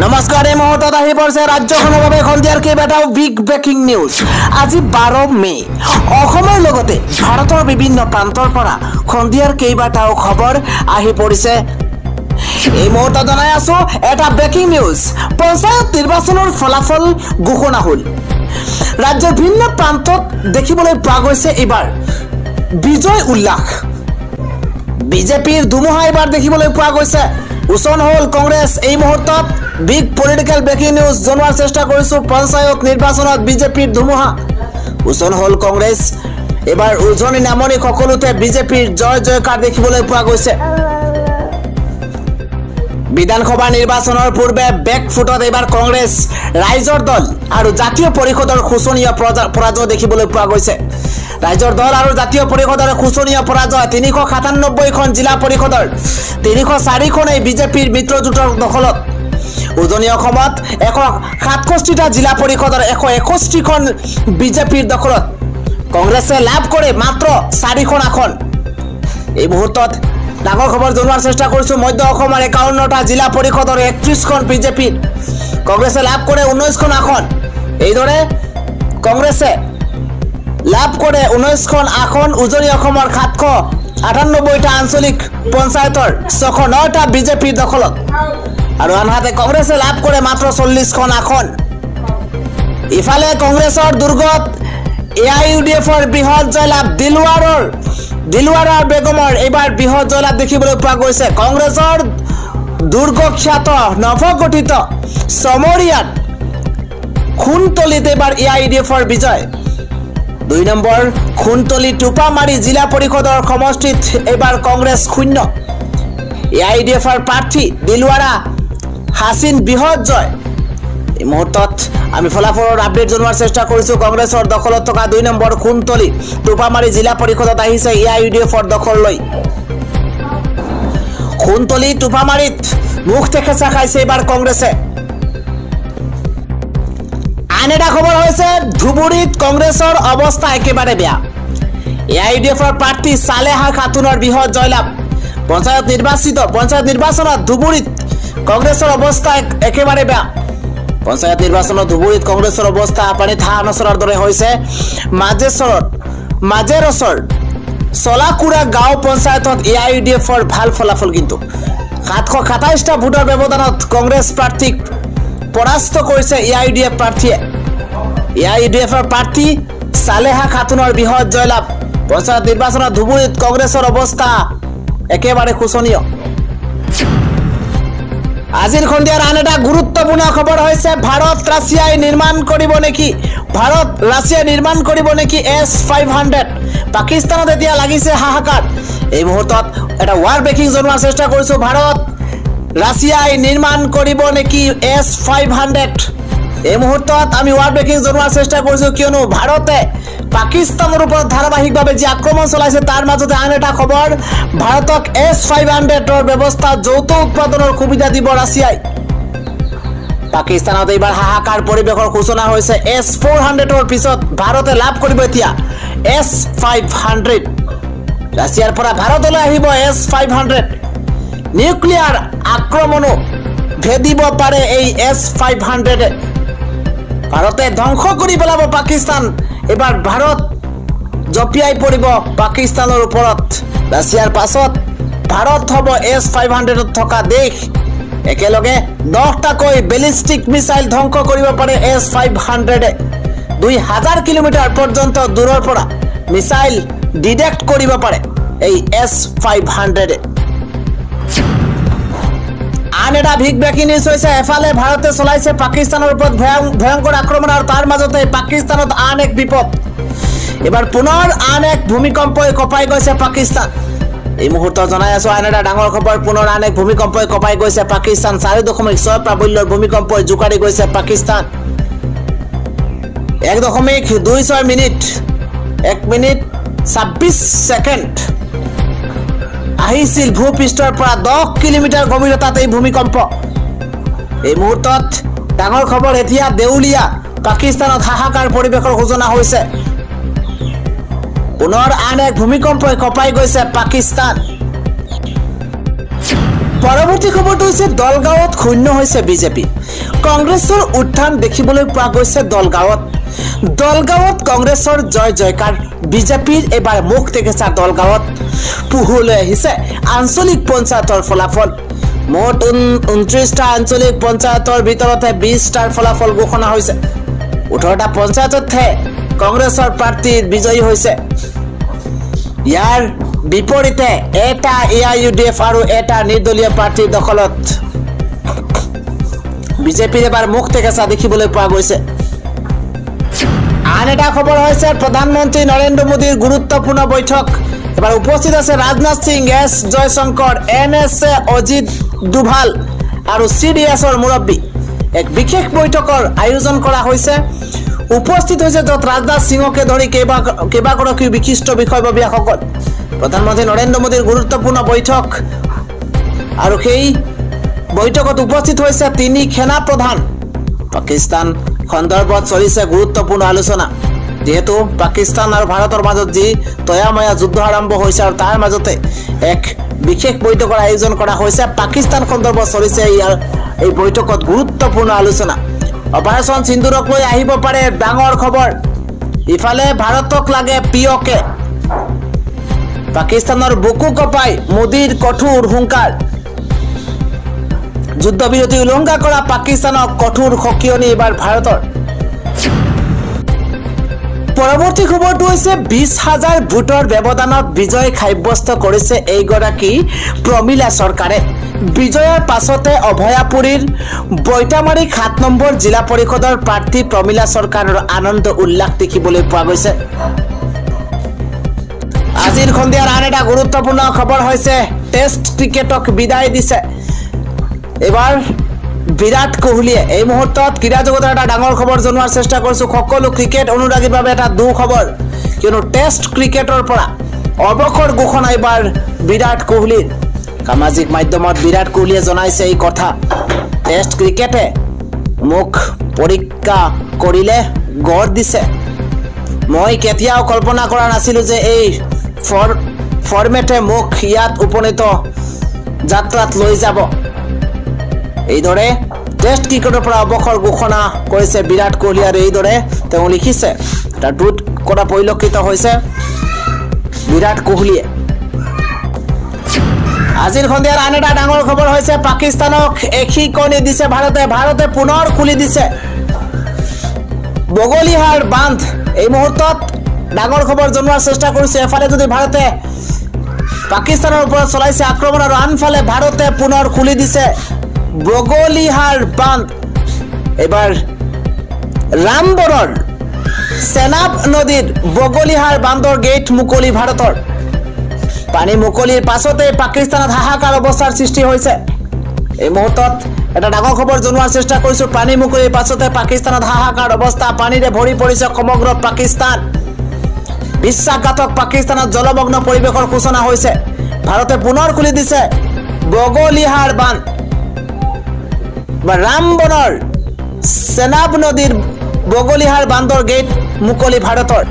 নমস্কাৰ এই মুহূৰ্তত আহি পৰিছে ৰাজ্যখনৰ বাবে সন্ধিয়াৰ কেইবাটাও বিগ ব্ৰেকিং নিউজ। আজি 12 মে অসমৰ লগতে ভাৰতৰ বিভিন্ন প্ৰান্তৰ পৰা সন্ধিয়াৰ কেইবাটাও খবৰ আহি পৰিছে। এই মুহূৰ্তত জনাই আছো এটা ব্ৰেকিং নিউজ। পঞ্চায়ত নিৰ্বাচনৰ ফলাফল ঘোষণা হ'ল। ৰাজ্যৰ ভিন্ন প্ৰান্তত দেখিবলৈ পোৱা গৈছে এইবাৰ বিজয় উল্লাস। বিজেপিৰ ধুমুহা এইবাৰ দেখিবলৈ পোৱা গৈছে। উচন হল কংগ্ৰেছ। এই মুহূৰ্তত বিগ পলিটিক্যাল ব্ৰেকিং নিউজ জনোৱাৰ চেষ্টা কৰিছো। পঞ্চায়ত নিৰ্বাচনত বিজেপিৰ ধুমুহা। উচন হল কংগ্ৰেছ। এবাৰ উজনি নামনি সকলোতে বিজেপিৰ জয় জয়কাৰ দেখিবলৈ পোৱা গৈছে। বিধানসভা নিৰ্বাচনৰ পূৰ্বে বেকফুটত এবাৰ কংগ্ৰেছ, ৰাইজৰ দল আৰু জাতীয় পৰিষদৰ শোচনীয় পৰাজয় দেখিবলৈ পোৱা গৈছে। ৰাইজৰ দল আৰু জাতীয় পৰিষদৰ শোচনীয় পৰাজয়। 397খন জিলা পৰিষদৰ 304খন এই বিজেপিৰ মিত্ৰজোঁটৰ দখলত। উজনি অসমত 167টা জিলা পৰিষদৰ 161খন বিজেপিৰ দখলত। কংগ্ৰেছে লাভ কৰে মাত্ৰ 4খন আসন। এই মুহূৰ্তত ডাঙৰ খবৰ জনোৱাৰ চেষ্টা কৰিছো। মধ্য অসমৰ 51টা জিলা পৰিষদৰ 31খন বিজেপিৰ। কংগ্ৰেছে লাভ কৰে 19খন আসন। এইদৰে কংগ্ৰেছে লাভ কৰে 19খন আসন। উজনি অসমৰ 798টা আঞ্চলিক পঞ্চায়তৰ 609টা বিজেপিৰ দখলত। আৰু আনহাতে কংগ্ৰেছে লাভ কৰে মাত্ৰ 40খন আসন। ইফালে কংগ্ৰেছৰ দুৰ্গত AIUDFৰ বৃহৎ জয়লাভ। দিলৱাৰাৰ বেগমৰ এইবাৰ বৃহৎ জয়লাভ দেখিবলৈ পোৱা গৈছে। কংগ্ৰেছৰ দুৰ্গখ্যাত নৱগঠিত চমৰীয়াত খুনতলিত এইবাৰ AIUDFৰ বিজয়। 2 নম্বৰ খুনতলি টোপামাৰী জিলা পৰিষদৰ সমষ্টিত এইবাৰ কংগ্ৰেছ শূন্য। AIUDFৰ প্ৰাৰ্থী দিলৱাৰা হাসিন বৃহৎ জয়। এই মুহূৰ্তত আমি ফলাফলৰ আপডেট জনোৱাৰ চেষ্টা কৰিছো। কংগ্ৰেছৰ দখলত থকা 2 নম্বৰ খুনতলি টোপামাৰী জিলা পৰিষদত আহিছে AIUDFৰ দখললৈ। খুনতলি টোপামাৰীত মুখ থেকেচা খাইছে এইবাৰ কংগ্ৰেছে। আন এটা খবৰ হৈছে ধুবুৰীত কংগ্ৰেছৰ অৱস্থা একেবাৰে বেয়া। AIUDFৰ প্ৰাৰ্থী সালেহা খাতুনৰ বৃহৎ জয়লাভ। পঞ্চায়ত নিৰ্বাচনত ধুবুৰীত কংগ্ৰেছৰ অৱস্থা একেবাৰে বেয়া। পঞ্চায়ত নিৰ্বাচনত ধুবুৰীত কংগ্ৰেছৰ অৱস্থা পানীত হাঁহ নচৰাৰ দৰে হৈছে। মাজেৰছৰ চলাকুৰা গাঁও পঞ্চায়তত AIUDFৰ ভাল ফলাফল। কিন্তু 727টা ভোটৰ ব্যৱধানত কংগ্ৰেছ প্ৰাৰ্থীক পৰাস্ত কৰিছে AIUDF প্ৰাৰ্থীয়ে। AIUDFৰ প্ৰাৰ্থী সালেহা খাতুনৰ বৃহৎ জয়লাভ। পঞ্চায়ত নিৰ্বাচনত ধুবুৰীত কংগ্ৰেছৰ অৱস্থা একেবাৰে শোচনীয়। আজিৰ সন্ধিয়াৰ আন এটা গুৰুত্বপূৰ্ণ খবৰ হৈছে ভাৰত ৰাছিয়াই নিৰ্মাণ কৰিব নেকি S-500। পাকিস্তানত এতিয়া লাগিছে হাহাকাৰ। এই মুহূৰ্তত এটা ৱাৰ ব্ৰেকিং জনোৱাৰ চেষ্টা কৰিছো। ভাৰত ৰাছিয়াই নিৰ্মাণ কৰিব নেকি S-500। এই মুহূৰ্তত আমি ৱাৰ ব্ৰেকিং জনোৱাৰ চেষ্টা কৰিছো, কিয়নো ভাৰতে পাকিস্তানৰ ওপৰত ধাৰাবাহিকভাৱে যি আক্ৰমণ চলাইছে তাৰ মাজতে আন এটা খবৰ, ভাৰতক S-500ৰ ব্যৱস্থা যৌথ উৎপাদনৰ সুবিধা দিব ৰাছিয়াই। পাকিস্তানত এইবাৰ হাহাকাৰ পৰিৱেশৰ সূচনা হৈছে। S-400ৰ পিছত ভাৰতে লাভ কৰিব এতিয়া S-500। ৰাছিয়াৰ পৰা ভাৰতলৈ আহিব S-500। নিউক্লিয়াৰ আক্ৰমণো ভেদিব পাৰে এই S-500। ভাৰতে ধ্বংস কৰি পেলাব পাকিস্তান। এবাৰ ভাৰত জপিয়াই পৰিব পাকিস্তানৰ ওপৰত। ৰাছিয়াৰ পাছত ভাৰত হ'ব S-500ত থকা দেশ। একেলগে 10টাকৈ বেলিষ্টিক মিছাইল ধ্বংস কৰিব পাৰে S-500। 2000 কিলোমিটাৰ পৰ্যন্ত দূৰৰ পৰা মিছাইল ডিটেক্ট কৰিব পাৰে এই S-500। আন এটা বিগ ব্ৰেকিং নিউজ হৈছে এফালে ভাৰতে চলাইছে পাকিস্তানৰ ওপৰত ভয়ংকৰ আক্ৰমণ, আৰু তাৰ মাজতে পাকিস্তানত আন এক বিপদ। এবাৰ পুনৰ আন এক ভূমিকম্পই কঁপাই গৈছে পাকিস্তান। এই মুহূৰ্তত জনাই আছো আন এটা ডাঙৰ খবৰ। পুনৰ আন এক ভূমিকম্পই কঁপাই গৈছে পাকিস্তান। 4.6 প্ৰাবল্যৰ ভূমিকম্পই জোকাৰি গৈছে পাকিস্তান। 1.26 মিনিট 1 মিনিট 26 ছেকেণ্ড আহিছিল ভূপৃষ্ঠৰ পৰা 10 কিলোমিটাৰ গভীৰতাত এই ভূমিকম্প। এই মুহূৰ্তত ডাঙৰ খবৰ এতিয়া দেউলীয়া পাকিস্তানত হাহাকাৰ পৰিৱেশৰ সূচনা হৈছে। পুনৰ আন এক ভূমিকম্পই কঁপাই গৈছে পাকিস্তান। পৰৱৰ্তী খবৰটো হৈছে দলগাঁৱত শূন্য হৈছে বিজেপি কংগ্ৰেছৰ উত্থান দেখিবলৈ পোৱা গৈছে দলগাঁৱত কংগ্ৰেছৰ জয় জয়কাৰ বিজেপিৰ এবাৰ মুখ দেখেছা দলগাঁৱত পুহুলৈ আহিছে আঞ্চলিক পঞ্চায়তৰ ফলাফল মোট 29টা আঞ্চলিক পঞ্চায়তৰ ভিতৰতে 20টাৰ ফলাফল ঘোষণা হৈছে 18টা পঞ্চায়ততহে কংগ্ৰেছৰ প্ৰাৰ্থী বিজয়ী হৈছে ইয়াৰ বিপৰীতে এটা AIUDF আৰু এটা নিৰ্দলীয় প্ৰাৰ্থীৰ দখলত বিজেপিৰ এবাৰ মুখ দেখেছা দেখিবলৈ পোৱা গৈছে আন এটা খবৰ হৈছে প্ৰধানমন্ত্ৰী নৰেন্দ্ৰ মোদীৰ গুৰুত্বপূৰ্ণ বৈঠক এবাৰ উপস্থিত আছে ৰাজনাথ সিং এছ জয়শংকৰ NSA অজিত ডোভাল আৰু CDSৰ মুৰব্বী এক বিশেষ বৈঠকৰ আয়োজন কৰা হৈছে উপস্থিত হৈছে য'ত ৰাজনাথ সিংকে ধৰি কেইবাগৰাকী বিশিষ্ট বিষয়ববীয়াসকল প্ৰধানমন্ত্ৰী নৰেন্দ্ৰ মোদীৰ গুৰুত্বপূৰ্ণ বৈঠক আৰু সেই বৈঠকত উপস্থিত হৈছে তিনি সেনা প্ৰধান পাকিস্তান সন্দৰ্ভত চলিছে গুৰুত্বপূৰ্ণ আলোচনা যেহেতু পাকিস্তান আৰু ভাৰতৰ মাজত যি তয়াময়া যুদ্ধ আৰম্ভ হৈছে আৰু তাৰ মাজতে এক বিশেষ বৈঠকৰ আয়োজন কৰা হৈছে পাকিস্তান সন্দৰ্ভত চলিছে এই বৈঠকত গুৰুত্বপূৰ্ণ আলোচনা অপাৰেশ্যন সিন্দুৰক লৈ আহিব পাৰে ডাঙৰ খবৰ ইফালে ভাৰতক লাগে POK পাকিস্তানৰ বুকু কপাই মোদীৰ কঠোৰ হুংকাৰ যুদ্ধবিৰতি উলংঘা কৰা পাকিস্তানক কঠোৰ সকিয়নি এবাৰ ভাৰতৰ পৰৱৰ্তী খবৰটো হৈছে 20,000 ভোটৰ ব্যৱধানত বিজয় সাব্যস্ত কৰিছে এইগৰাকী প্ৰমিলা চৰকাৰে বিজয়ৰ পাছতে অভয়াপুৰীৰ বৈতামাৰী 7 নম্বৰ জিলা পৰিষদৰ প্ৰাৰ্থী প্ৰমিলা চৰকাৰৰ আনন্দ উল্লাস দেখিবলৈ পোৱা গৈছে আজিৰ সন্ধিয়াৰ আন এটা গুৰুত্বপূৰ্ণ খবৰ হৈছে টেষ্ট ক্ৰিকেটক বিদায় দিছে এবাৰ বিৰাট কোহলিয়ে এই মুহূৰ্তত ক্ৰীড়া জগতৰ এটা ডাঙৰ খবৰ জনোৱাৰ চেষ্টা কৰিছো সকলো ক্ৰিকেট অনুৰাগীৰ বাবে এটা দুখবৰ কিয়নো টেষ্ট ক্ৰিকেটৰ পৰা অৱসৰ ঘোষণা এবাৰ বিৰাট কোহলিৰ সামাজিক মাধ্যমত বিৰাট কোহলিয়ে জনাইছে এই কথা টেষ্ট ক্ৰিকেটে মুখ পৰীক্ষা কৰিলে গঢ় দিছে মই কেতিয়াও কল্পনা কৰা নাছিলো যে এই ফৰ্মেটে মুখ ইয়াত উপনীত যাত্ৰাত লৈ যাব এইদৰে টেষ্ট ক্ৰিকেটৰ পৰা অৱসৰ ঘোষণা কৰিছে বিৰাট কোহলি আৰু এইদৰে তেওঁ লিখিছে এটা টুইট কৰা পৰিলক্ষিত হৈছে বিৰাট কোহলিয়ে আজিৰ সন্ধিয়াৰ আন এটা ডাঙৰ খবৰ হৈছে পাকিস্তানক এখিকনি দিছে ভাৰতে পুনৰ খুলি দিছে বগলীহাৰ বান্ধ এই মুহূৰ্তত ডাঙৰ খবৰ জনোৱাৰ চেষ্টা কৰিছে এফালে যদি ভাৰতে পাকিস্তানৰ ওপৰত চলাইছে আক্ৰমণ আৰু আনফালে ভাৰতে পুনৰ খুলি দিছে বগলীহাৰ বান্ধ এবাৰ ৰামবনৰ সেনাব নদীৰ বগলীহাৰ বান্ধৰ গেট মুকলি ভাৰতৰ পানী মুকলিৰ পাছতে পাকিস্তানত হাহাকাৰ অৱস্থাৰ সৃষ্টি হৈছে এই মুহূৰ্তত এটা ডাঙৰ খবৰ জনোৱাৰ চেষ্টা কৰিছো পানী মুকলিৰ পাছতে পাকিস্তানত হাহাকাৰ অৱস্থা পানীৰে ভৰি পৰিছে সমগ্ৰ পাকিস্তান বিশ্বাসঘাতক পাকিস্তানত জলমগ্ন পৰিৱেশৰ সূচনা হৈছে ভাৰতে পুনৰ খুলি দিছে বগলীহাৰ বান্ধ ৰামবনৰ সেনাব নদীৰ বগলীহাৰ বান্ধৰ গেট মুকলি ভাৰতৰ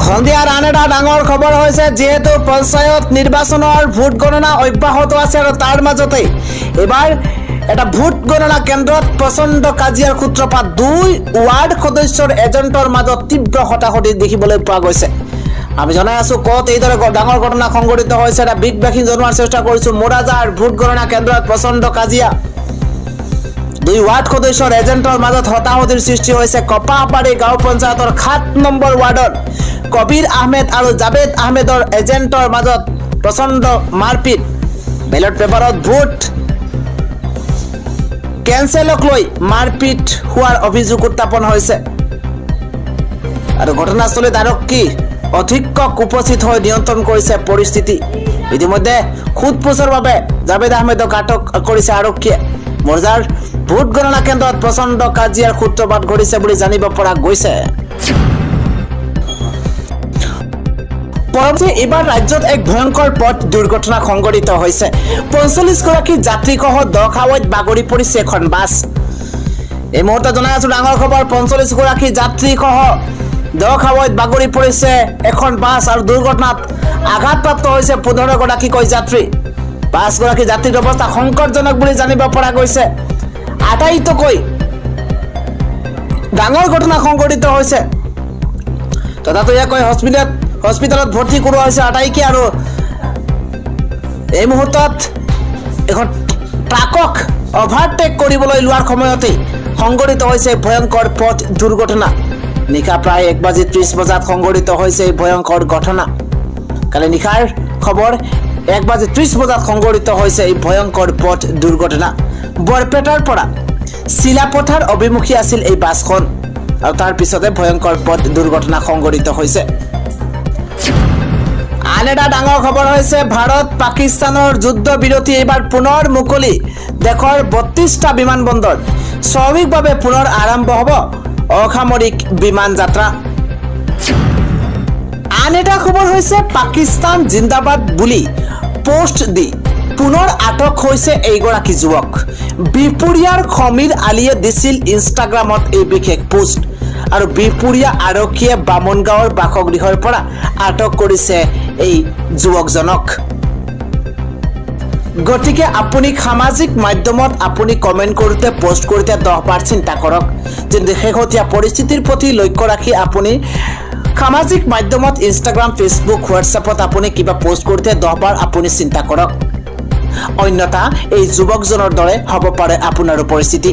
সন্ধিয়াৰ আন এটা ডাঙৰ খবৰ হৈছে যেহেতু পঞ্চায়ত নিৰ্বাচনৰ ভোট গণনা অব্যাহত আছে আৰু তাৰ মাজতে এবাৰ এটা ভোট গণনা কেন্দ্ৰত প্ৰচণ্ড কাজিয়াৰ সূত্ৰপাত 2 ৱাৰ্ড সদস্যৰ এজেণ্টৰ মাজত তীব্ৰ হতাহতি দেখিবলৈ পোৱা গৈছে আমি জনাই আছো কত এইদৰে ডাঙৰ ঘটনা সংঘটিত হৈছে এটা বিগ ব্ৰেকিং জনোৱাৰ চেষ্টা কৰিছো মোৰাজাৰ ভোট গণনা কেন্দ্ৰত প্ৰচণ্ড কাজিয়া 2 ৱাৰ্ড সদস্যৰ এজেণ্টৰ মাজত হতাহতিৰ সৃষ্টি হৈছে কপাহবাৰী গাঁও পঞ্চায়তৰ 7 নম্বৰ ৱাৰ্ডৰ কবিৰ আহমেদ আৰু জাবেদ আহমেদৰ এজেণ্টৰ মাজত প্ৰচণ্ড মাৰপিট বেলট পেপাৰত ভোট কেনচেলক লৈ মাৰপিট হোৱাৰ অভিযোগ উত্থাপন হৈছে আৰু ঘটনাস্থলীত আৰক্ষী অধীক্ষক উপস্থিত হৈ নিয়ন্ত্ৰণ কৰিছে পৰিস্থিতি ইতিমধ্যে খুদপোছৰ বাবে জাবেদ আহমেদক আটক কৰিছে আৰক্ষীয়ে মোৰজাৰ ভোট গণনা কেন্দ্ৰত প্ৰচণ্ড কাজিয়াৰ সূত্ৰপাত ঘটিছে বুলি জানিব পৰা গৈছে পৰৱৰ্তী এবাৰ ৰাজ্যত এক ভয়ংকৰ পথ দুৰ্ঘটনা সংঘটিত হৈছে 45 গৰাকী যাত্ৰীসহ দখাৱৈত বাগৰি পৰিছে এখন বাছ এই মুহূৰ্তত জনাই আছো ডাঙৰ খবৰ 45 গৰাকী যাত্ৰীসহ দখাৱৈত বাগৰি পৰিছে এখন বাছ আৰু দুৰ্ঘটনাত আঘাতপ্ৰাপ্ত হৈছে 15 গৰাকীকৈ যাত্ৰী 5গৰাকী যাত্ৰীৰ অৱস্থা সংকটজনক বুলি জানিব পৰা গৈছে আটাইতকৈ ডাঙৰ ঘটনা সংঘটিত হৈছে ততাতৈয়াকৈ হস্পিটেলত ভৰ্তি কৰোৱা হৈছে আটাইকে আৰু এই মুহূৰ্তত এখন ট্ৰাকক অভাৰটেক কৰিবলৈ লোৱাৰ সময়তে সংঘটিত হৈছে ভয়ংকৰ পথ দুৰ্ঘটনা নিশা প্ৰায় 1:30 বজাত সংঘটিত হৈছে এই ভয়ংকৰ ঘটনা কালি নিশাৰ খবৰ 1:30 বজাত সংঘটিত হৈছে এই ভয়ংকৰ পথ দুৰ্ঘটনা বৰপেটাৰ পৰা শিলাপথাৰ অভিমুখী আছিল এই বাছখন আৰু তাৰ পিছতে ভয়ংকৰ পথ দুৰ্ঘটনা সংঘটিত হৈছে আন এটা ডাঙৰ খবৰ হৈছে ভাৰত পাকিস্তানৰ যুদ্ধ বিৰতি এইবাৰ পুনৰ মুকলি দেশৰ 32টা বিমানবন্দৰ স্বাভাৱিকভাৱে পুনৰ আৰম্ভ হ'ব অসামৰিক বিমান যাত্ৰা আন এটা খবৰ হৈছে পাকিস্তান জিন্দাবাদ বুলি পোষ্ট দি পুনৰ আটক হৈছে এইগৰাকী যুৱক বিপুৰিয়াৰ খমিৰ আলীয়ে দিছিল ইনষ্টাগ্ৰামত এই বিশেষ পোষ্ট আৰু বিপুৰিয়া আৰক্ষীয়ে বামনগাঁৱৰ বাসগৃহৰ পৰা আটক কৰিছে এই যুৱকজনক গতিকে আপুনি সামাজিক মাধ্যমত আপুনি কমেন্ট কৰোঁতে পোষ্ট কৰোঁতে 10 চিন্তা কৰক যে শেহতীয়া পৰিস্থিতিৰ প্ৰতি লক্ষ্য ৰাখি আপুনি সামাজিক মাধ্যমত ইনষ্টাগ্ৰাম ফেচবুক হোৱাটছএপত আপুনি কিবা পোষ্ট কৰোঁতে 10 আপুনি চিন্তা কৰক অন্যথা এই যুৱকজনৰ দৰে হ'ব পাৰে আপোনাৰো পৰিস্থিতি